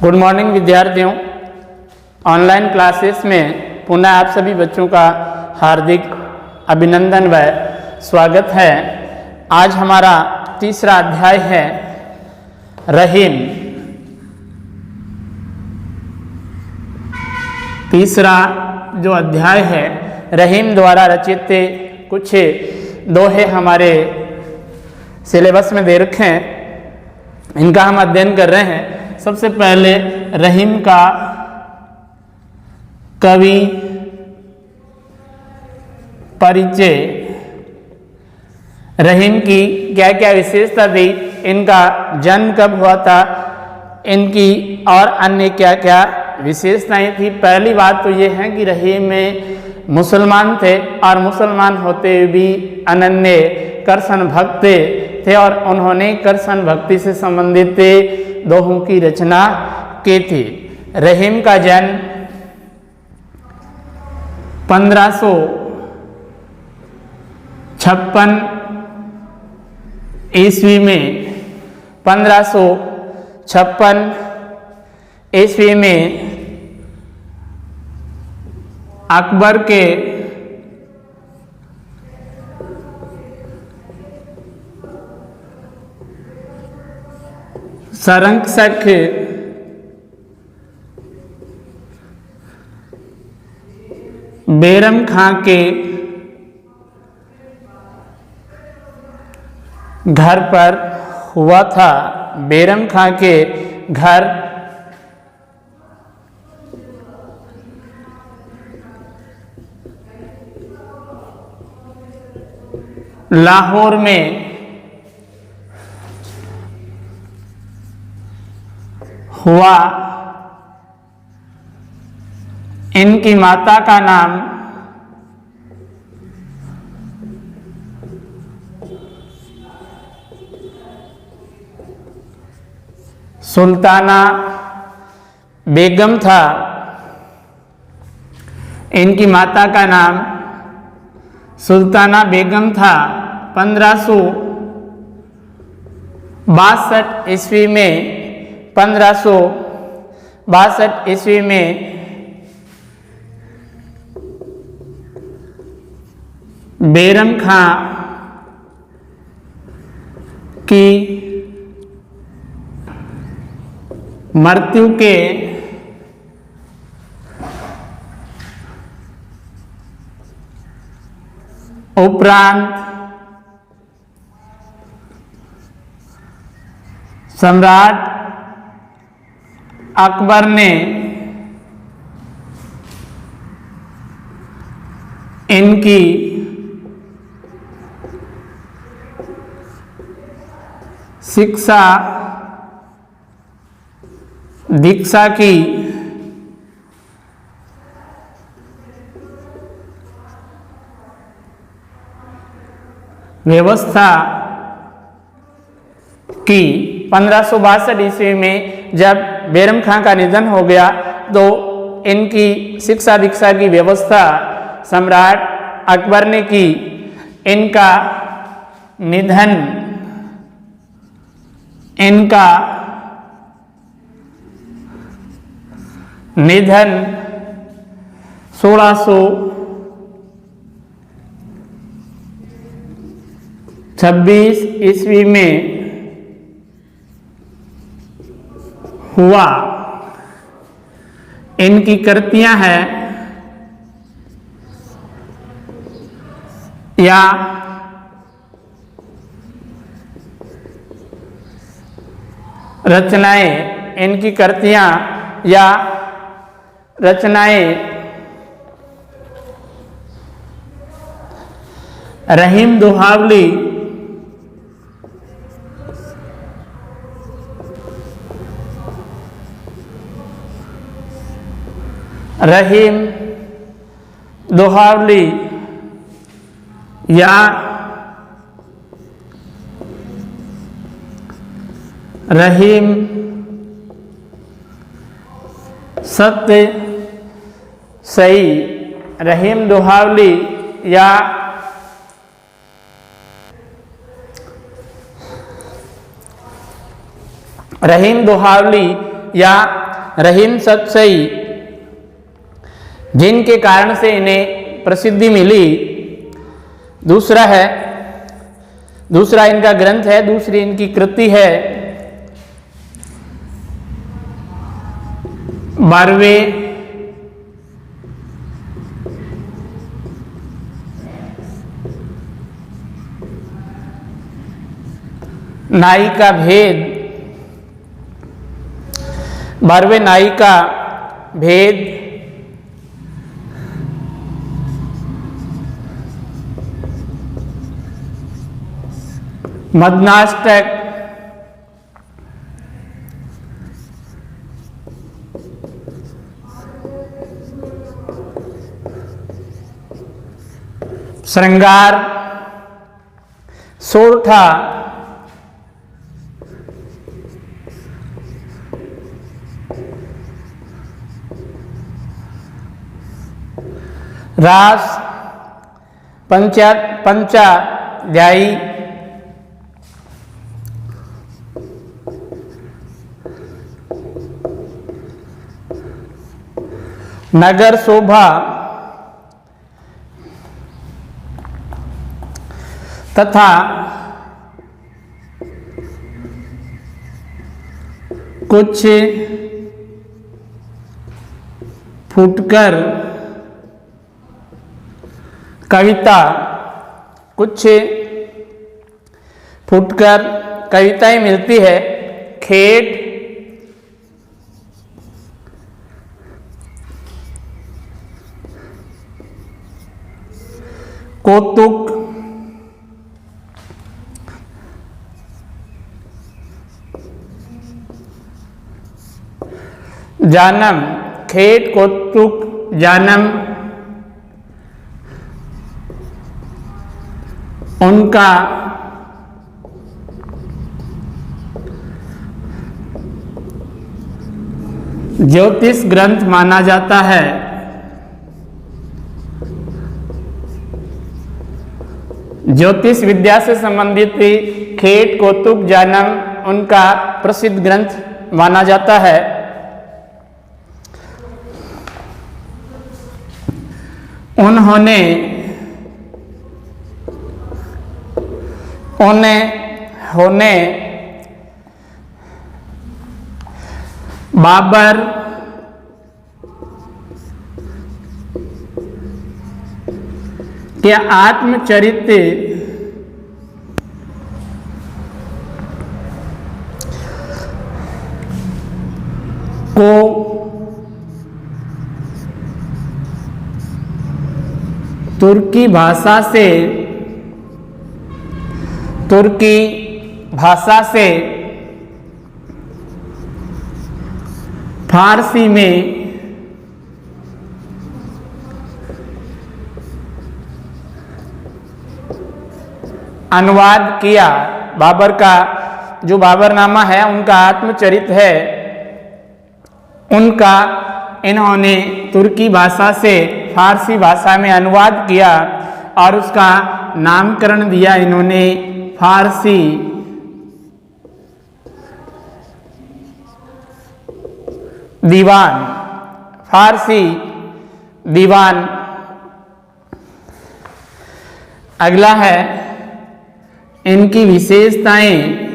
Good morning विद्यार्थियों। Online classes में पुनः आप सभी बच्चों का हार्दिक अभिनंदन व स्वागत है। आज हमारा तीसरा अध्याय है रहीम। तीसरा जो अध्याय है रहीम द्वारा रचित कुछ दोहे हमारे सिलेबस में दे रखे हैं, इनका हम अध्ययन कर रहे हैं। सबसे पहले रहीम का कवि परिचय, रहीम की क्या क्या विशेषता थी, इनका जन्म कब हुआ था, इनकी और अन्य क्या क्या विशेषताएं थी। पहली बात तो ये है कि रहीम में मुसलमान थे और मुसलमान होते हुए भी अनन्य कृष्ण भक्त थे और उन्होंने कृष्ण भक्ति से संबंधित दोहों की रचना की थी। रहीम का जन्म 1556 ईस्वी में 1556 ईस्वी में अकबर के संरक्षक बैरम खां के घर पर हुआ था। बैरम खां के घर लाहौर में हुआ। इनकी माता का नाम सुल्ताना बेगम था। इनकी माता का नाम सुल्ताना बेगम था। 1562 ईस्वी में 1562 ईस्वी में बैरम खां की मृत्यु के उपरांत सम्राट अकबर ने इनकी शिक्षा दीक्षा की व्यवस्था की। 1562 ईस्वी में जब बैरम खां का निधन हो गया तो इनकी शिक्षा दीक्षा की व्यवस्था सम्राट अकबर ने की। इनका निधन 1626 ईस्वी में हुआ। इनकी कृतियां हैं या रचनाएं, इनकी कृतियां या रचनाएं रहीम दोहावली, रहीम दोहावली या रहीम सत्य सही, रहीम दोहावली या रहीम दोहावली या रहीम सतसई, जिनके कारण से इन्हें प्रसिद्धि मिली। दूसरा इनका ग्रंथ है, दूसरी इनकी कृति है 12वें नाई का भेद, 12वें नाई का भेद, मदनाष्टक, श्रृंगार, सोरठा, रास, पंचाध्यायी, नगर शोभा तथा कुछ फुटकर कविता, कुछ फुटकर कविताएं मिलती है। खेट, कौतुक, जानम, खेट, कौतुक, जानम, उनका ज्योतिष ग्रंथ माना जाता है। ज्योतिष विद्या से संबंधित खेट, कौतुक, जानम उनका प्रसिद्ध ग्रंथ माना जाता है। उन्होंने बाबर के आत्मचरित्र को तुर्की भाषा से फारसी में अनुवाद किया। बाबर का जो बाबरनामा है, उनका आत्मचरित्र है, उनका इन्होंने तुर्की भाषा से फारसी भाषा में अनुवाद किया और उसका नामकरण दिया इन्होंने फारसी दीवान। फारसी दीवान। अगला है इनकी विशेषताएं।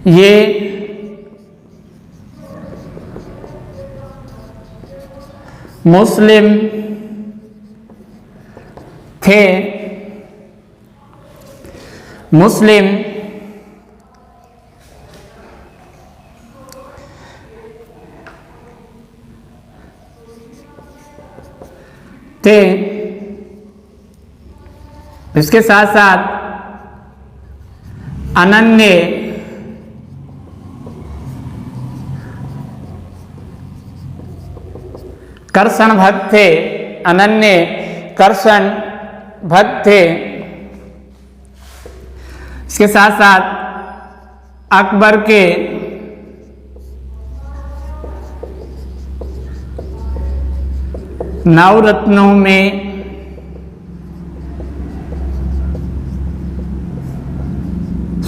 ये मुस्लिम थे। मुस्लिम थे। इसके साथ साथ अनन्य कर्षण भक्त थे। अनन्य कर्षण भक्त थे। इसके साथ साथ अकबर के नवरत्नों में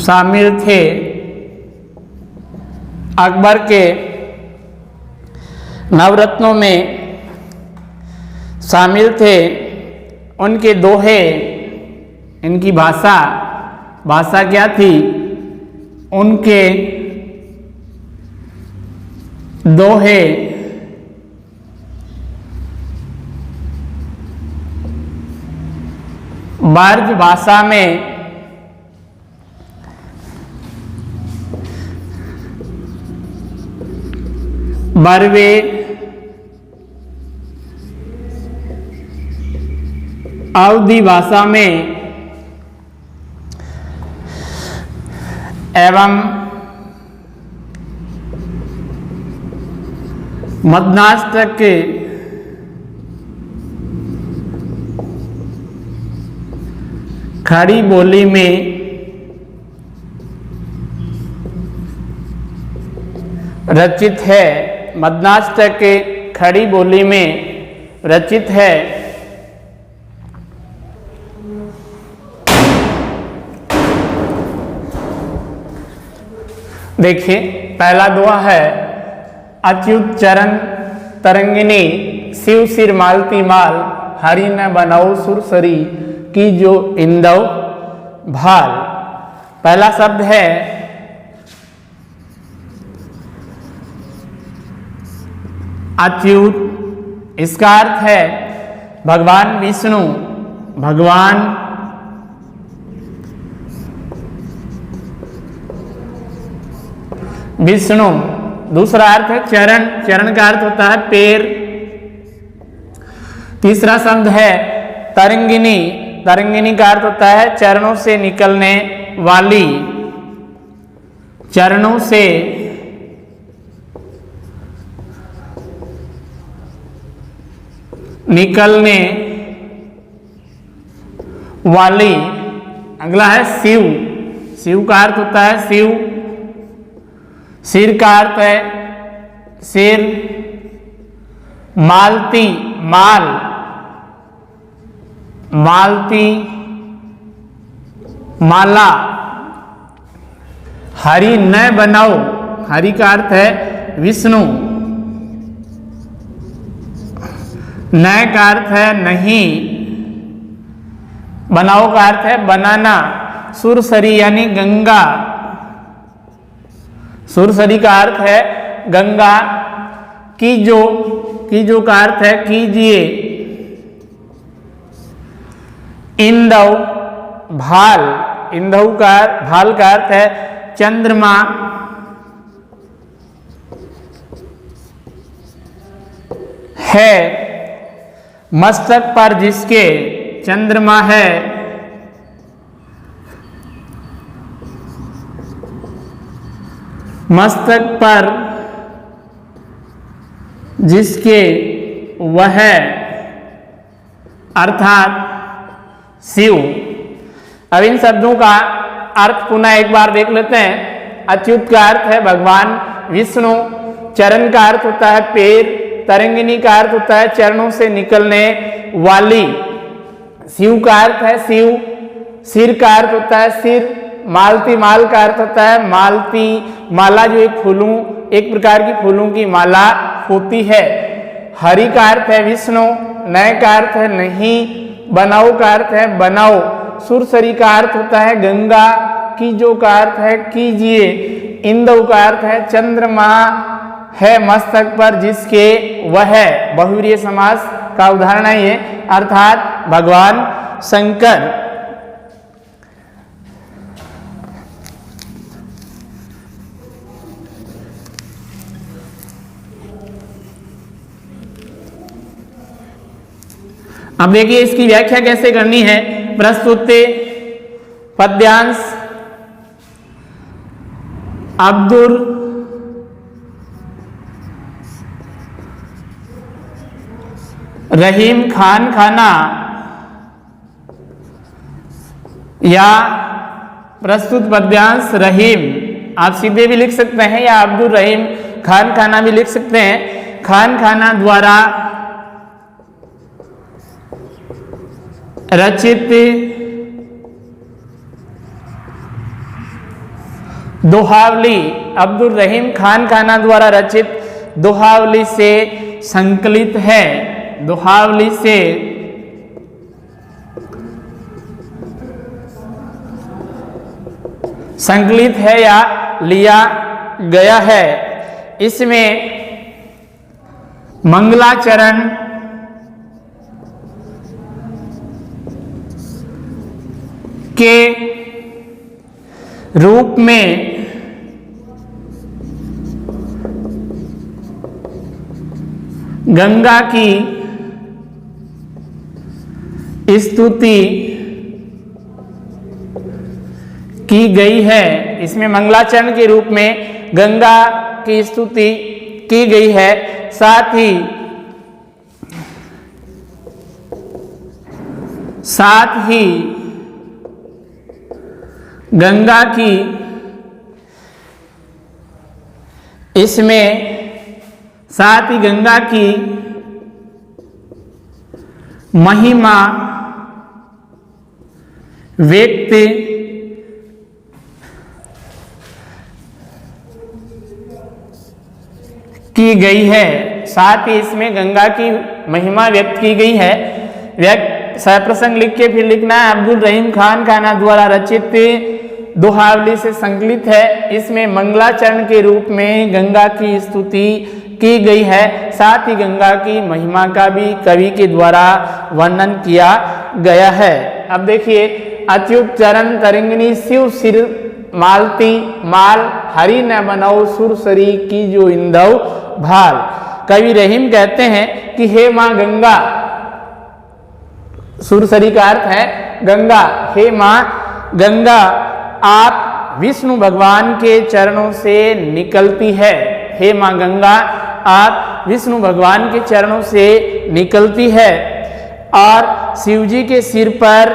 शामिल थे। अकबर के नवरत्नों में शामिल थे। उनके दोहे, इनकी भाषा क्या थी? उनके दोहे ब्रज भाषा में बरवे, अवधी भाषा में एवं मद्राष्टक के खड़ी बोली में रचित है। मद्राष्टक के खड़ी बोली में रचित है। देखिए, पहला दोहा है, अच्युत चरण तरंगिनी शिव सिर मालती माल, हरि न बनाओ सुरसरी की जो इंदव भाल। पहला शब्द है अच्युत, इसका अर्थ है भगवान विष्णु। भगवान विष्णु। दूसरा अर्थ है चरण, चरण का अर्थ होता है पैर। तीसरा शब्द है तरंगिनी, तरंगिनी का अर्थ होता है चरणों से निकलने वाली। चरणों से निकलने वाली। अगला है शिव, शिव का अर्थ होता है शिव। सिर का अर्थ है सिर। मालती, माल, मालती माला। हरि न बनाओ, हरि का अर्थ है विष्णु। न का अर्थ है नहीं। बनाओ का अर्थ है बनाना। सुरसरी यानी गंगा। सुरसरी का अर्थ है गंगा। कीजो का अर्थ है कीजिए। इंदव भाल, इंदव का भाल का अर्थ है चंद्रमा। है मस्तक पर जिसके चंद्रमा है। मस्तक पर जिसके वह, अर्थात शिव। अब इन शब्दों का अर्थ पुनः एक बार देख लेते हैं। अच्युत का अर्थ है भगवान विष्णु। चरण का अर्थ होता है पैर। तरंगिनी का अर्थ होता है चरणों से निकलने वाली। शिव का अर्थ है शिव। सिर का अर्थ होता है सिर। मालती, माल का अर्थ होता है मालती माला, जो एक प्रकार की फूलों की माला होती है। हरि का अर्थ है विष्णु। नय का अर्थ है नहीं। बनाओ का अर्थ है बनाओ। सुरसरी का अर्थ होता है गंगा। कीजो का अर्थ है कीजिए। इंदव का अर्थ है चंद्रमा। है मस्तक पर जिसके वह, बहुव्रीहि समास का उदाहरण है ये, अर्थात भगवान शंकर। अब देखिए इसकी व्याख्या कैसे करनी है। प्रस्तुति पद्यांश अब्दुल रहीम खान खाना, या प्रस्तुत पद्यांश रहीम, आप सीधे भी लिख सकते हैं या अब्दुल रहीम खान खाना भी लिख सकते हैं। खान खाना द्वारा रचित दोहावली अब्दुल रहीम खान खाना द्वारा रचित दोहावली से संकलित है, दोहावली से संकलित है या लिया गया है। इसमें मंगलाचरण के रूप में गंगा की स्तुति की गई है। इसमें मंगलाचरण के रूप में गंगा की स्तुति की गई है। साथ ही गंगा की इसमें साथ ही गंगा की महिमा व्यक्त की गई है। साथ ही इसमें गंगा की महिमा व्यक्त की गई है। सप्रसंग लिख के फिर लिखना है अब्दुल रहीम खान खाना द्वारा रचित दोहावली से संकलित है। इसमें मंगलाचरण के रूप में गंगा की स्तुति की गई है। साथ ही गंगा की महिमा का भी कवि के द्वारा वर्णन किया गया है। अब देखिए, अच्युत चरण तरंगिनी शिव सिर मालती माल हरि न बनौ सुरसरी की जो इंदव भाल। कवि रहीम कहते हैं कि हे मां गंगा, सुरसरी का अर्थ है गंगा, हे मां गंगा आप विष्णु भगवान के चरणों से निकलती है। हे मां गंगा आप विष्णु भगवान के चरणों से निकलती है और शिवजी के सिर पर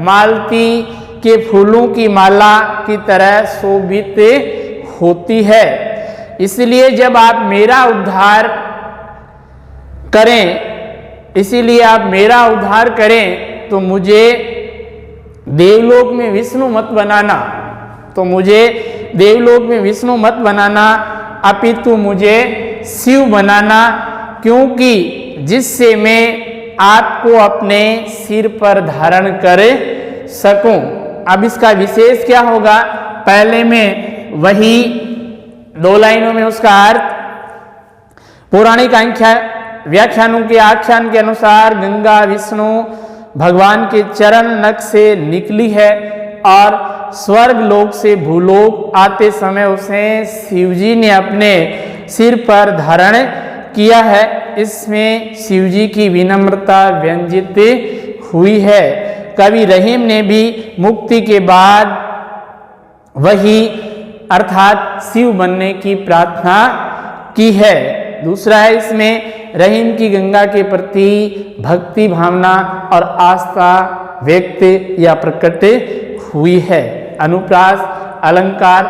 मालती के फूलों की माला की तरह शोभित होती है। इसलिए जब आप मेरा उद्धार करें, इसीलिए आप मेरा उद्धार करें तो मुझे देवलोक में विष्णु मत बनाना, तो मुझे देवलोक में विष्णु मत बनाना, अपितु मुझे शिव बनाना, क्योंकि जिससे मैं आपको अपने सिर पर धारण कर सकूं। अब इसका विशेष क्या होगा, पहले में वही 2 लाइनों में उसका अर्थ। पौराणिक व्याख्यानों के आख्यान के अनुसार गंगा विष्णु भगवान के चरण नख से निकली है और स्वर्ग लोक से भूलोक आते समय उसे शिवजी ने अपने सिर पर धारण किया है। इसमें शिवजी की विनम्रता व्यंजित हुई है। कवि रहीम ने भी मुक्ति के बाद वही अर्थात शिव बनने की प्रार्थना की है। दूसरा है, इसमें रहीम की गंगा के प्रति भक्ति भावना और आस्था व्यक्त या प्रकट हुई है। अनुप्रास अलंकार,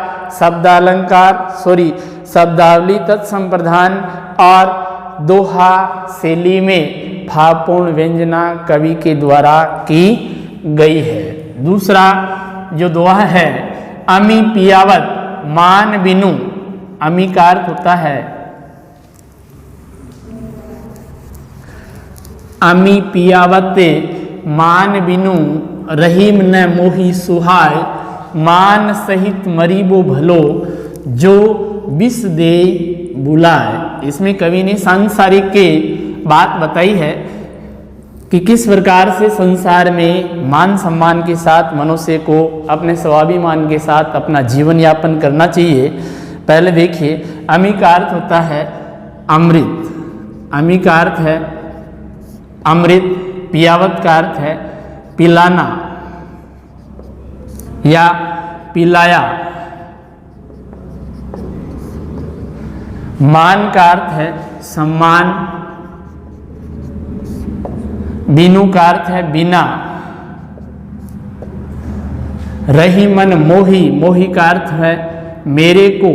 शब्दावली तत्संप्रधान और दोहा शैली में भावपूर्ण व्यंजना कवि के द्वारा की गई है। दूसरा जो दोहा है, अमी पियावत मान बिनु। अमी का अर्थ होता है अमी पियावत मान बिनु रहीम न मोही सुहाय, मान सहित मरीबो भलो जो विष दे बुलाए। इसमें कवि ने सांसारिक के बात बताई है कि किस प्रकार से संसार में मान सम्मान के साथ मनुष्य को अपने स्वाभिमान के साथ अपना जीवन यापन करना चाहिए। पहले देखिए, अमी का अर्थ होता है अमृत। अमी का अर्थ है अमृत, पियावत का अर्थ है पिलाना या पिलाया। मान का अर्थ है सम्मान, बिनु का अर्थ है बिना। रही मन मोही, मोही का अर्थ है मेरे को।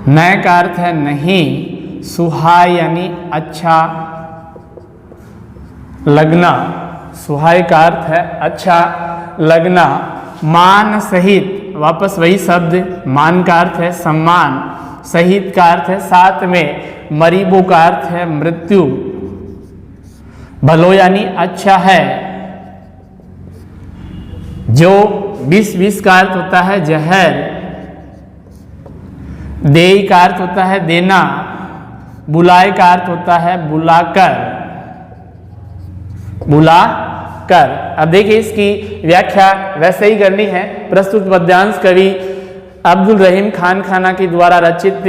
नय का अर्थ है नहीं, सुहाय यानी अच्छा। लगना, सुहाय का अर्थ है अच्छा लगना। मान सहित, वापस वही शब्द, मान का अर्थ है सम्मान, सहित का अर्थ है साथ में, मरीबो का अर्थ है मृत्यु, भलो यानी अच्छा है। जो विष का अर्थ होता है जहर, देई का अर्थ होता है देना, बुलाए का अर्थ होता है बुलाकर, बुलाकर। अब देखिए इसकी व्याख्या वैसे ही करनी है। प्रस्तुत पद्यांश कवि अब्दुल रहीम खान खाना के द्वारा रचित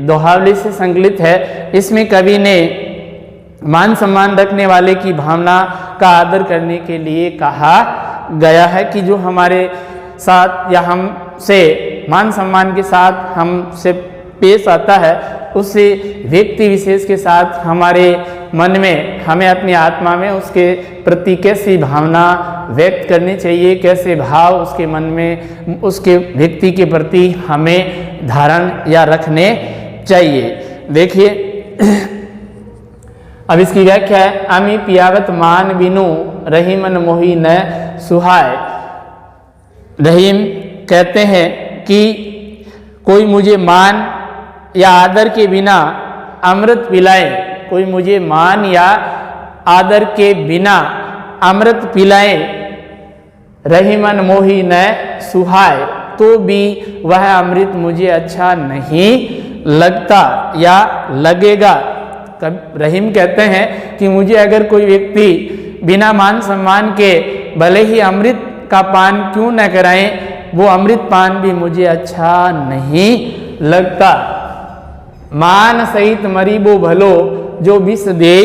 दोहावली से संकलित है। इसमें कवि ने मान सम्मान रखने वाले की भावना का आदर करने के लिए कहा गया है कि जो हमारे साथ या हमसे मान सम्मान के साथ हमसे पेश आता है, उस व्यक्ति विशेष के साथ हमारे मन में, हमें अपनी आत्मा में उसके प्रति कैसी भावना व्यक्त करनी चाहिए, कैसे भाव उसके मन में उसके व्यक्ति के प्रति हमें धारण या रखने चाहिए। देखिए अब इसकी व्याख्या है। अमी पियावत मान बिनु रहीमन मोही न सुहाय। रहीम कहते हैं कि कोई मुझे मान या आदर के बिना अमृत पिलाए, कोई मुझे मान या आदर के बिना अमृत पिलाए, रहीमन मोही न सुहाय, तो भी वह अमृत मुझे अच्छा नहीं लगता या लगेगा। रहीम कहते हैं कि मुझे अगर कोई व्यक्ति बिना मान सम्मान के भले ही अमृत का पान क्यों न कराएं, वो अमृत पान भी मुझे अच्छा नहीं लगता। मान सहित मरीबो भलो जो विष दे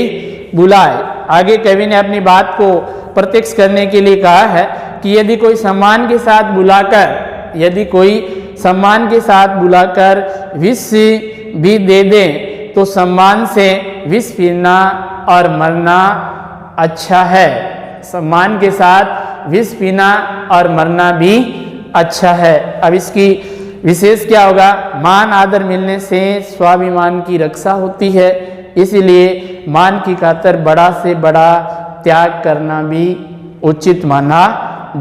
बुलाए। आगे कवि ने अपनी बात को प्रत्यक्ष करने के लिए कहा है कि यदि कोई सम्मान के साथ बुलाकर विष भी दे दे तो सम्मान से विष पीना और मरना अच्छा है। सम्मान के साथ विष पीना और मरना भी अच्छा है। अब इसकी विशेष क्या होगा? मान आदर मिलने से स्वाभिमान की रक्षा होती है, इसलिए मान की खातिर बड़ा से बड़ा त्याग करना भी उचित माना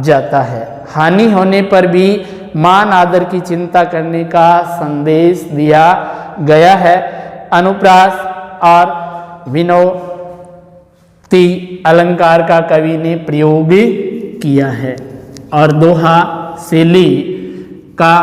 जाता है। हानि होने पर भी मान आदर की चिंता करने का संदेश दिया गया है। अनुप्रास और विनोक्ति अलंकार का कवि ने प्रयोग किया है और दोहा शैली का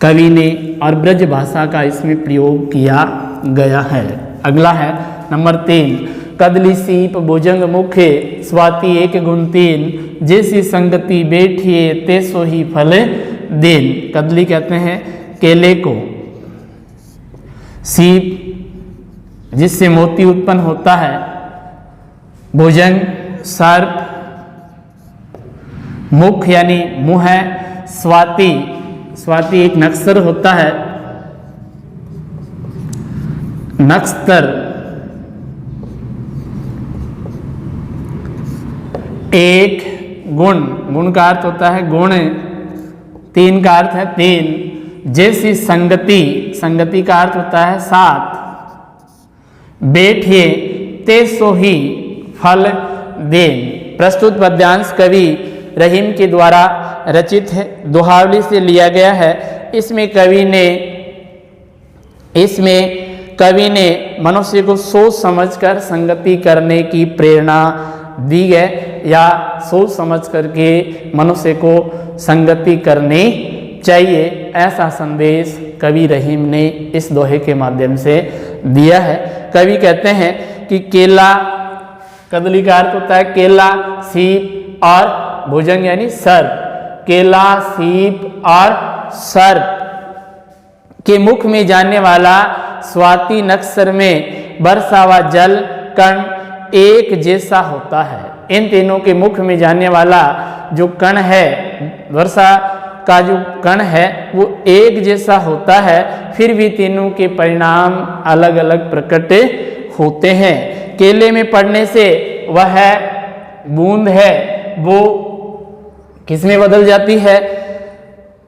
कवि ने और ब्रज भाषा का इसमें प्रयोग किया गया है। अगला है नंबर 3। कदली सीप भुजंग मुखे स्वाति एक गुण तीन, जैसी संगति बैठिए ते सो ही फल देन। कदली कहते हैं केले को, सीप जिससे मोती उत्पन्न होता है, भुजंग सर्प, मुख यानी मुंह है, स्वाति, स्वाति एक नक्षत्र होता है, नक्षत्र एक गुण, गुण का अर्थ होता है गुण, तीन का अर्थ है तीन, जैसी संगति, संगति का अर्थ होता है साथ, बैठिए ते सो ही फल देन। प्रस्तुत पद्यांश कवि रहीम के द्वारा रचित है, दोहावली से लिया गया है। इसमें कवि ने मनुष्य को सोच समझकर संगति करने की प्रेरणा दी है, या सोच समझ करके मनुष्य को संगति करनी चाहिए, ऐसा संदेश कवि रहीम ने इस दोहे के माध्यम से दिया है। कवि कहते हैं कि केला, कदली का अर्थ होता है केला, सीप और भुजंग यानी सर्प। केला, सीप और सर्प के मुख में जाने वाला स्वाति नक्षत्र में बरसा हुआ जल कण एक जैसा होता है। इन तीनों के मुख में जाने वाला जो कण है, वर्षा का जो कण है, वो एक जैसा होता है, फिर भी तीनों के परिणाम अलग अलग प्रकट होते हैं। केले में पड़ने से वह बूंद है वो किसमें बदल जाती है?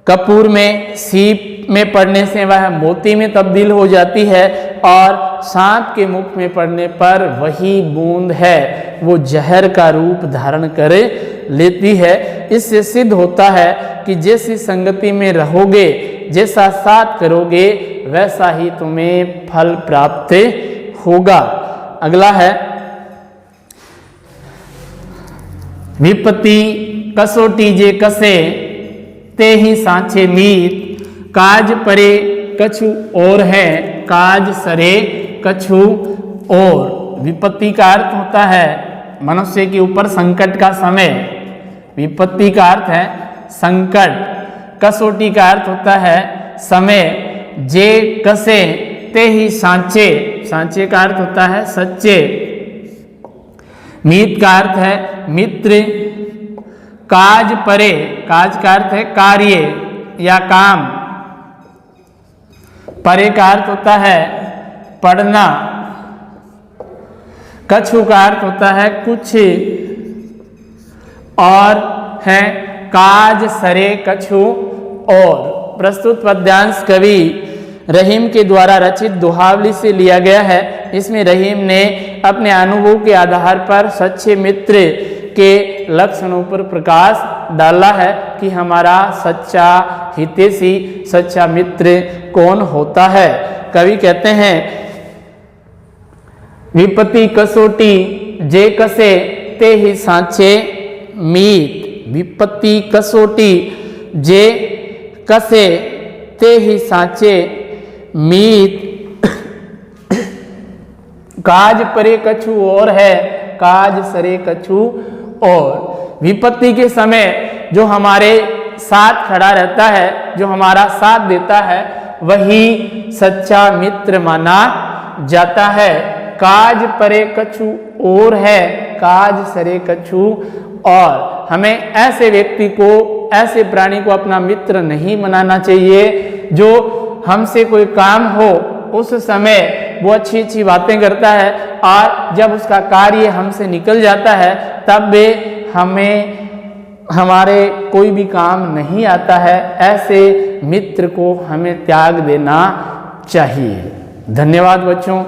कपूर में। सीप में पड़ने से वह मोती में तब्दील हो जाती है, और सांप के मुख में पड़ने पर वही बूंद है वो जहर का रूप धारण कर लेती है। इससे सिद्ध होता है कि जैसी संगति में रहोगे, जैसा साथ करोगे, वैसा ही तुम्हें फल प्राप्त होगा। अगला है विपत्ति कसोटी जे कसे ते ही सांचे मीत, काज परे कछु और है, काज सरे कछु और। विपत्ति का अर्थ होता है मनुष्य के ऊपर संकट का समय। विपत्ति का अर्थ है संकट। कसोटी का अर्थ होता है समय। जे कसे ते ही सांचे, सांचे का अर्थ होता है सच्चे। मीत का अर्थ है मित्र। काज परे, काज का अर्थ है कार्य या काम। परे का अर्थ होता है पढ़ना। कछु का अर्थ होता है कुछ और है काज सरे कछु और। प्रस्तुत पद्यांश कवि रहीम के द्वारा रचित दोहावली से लिया गया है। इसमें रहीम ने अपने अनुभव के आधार पर सच्चे मित्र के लक्षणों पर प्रकाश डाला है कि हमारा सच्चा हितैषी, सच्चा मित्र कौन होता है। कवि कहते हैं विपत्ति कसोटी जे कसे ते ही सांचे मीत। विपत्ति कसोटी जे कसे ते ही सांचे मीत। काज परे कछु और है, काज सरे कछु और। विपत्ति के समय जो हमारे साथ खड़ा रहता है, जो हमारा साथ देता है, वही सच्चा मित्र माना जाता है। काज परे कछु और है, काज सरे कछु और। हमें ऐसे व्यक्ति को, ऐसे प्राणी को अपना मित्र नहीं बनाना चाहिए जो हमसे कोई काम हो उस समय वो अच्छी अच्छी बातें करता है और जब उसका कार्य हमसे निकल जाता है तब वे हमें, हमारे कोई भी काम नहीं आता है। ऐसे मित्र को हमें त्याग देना चाहिए। धन्यवाद बच्चों।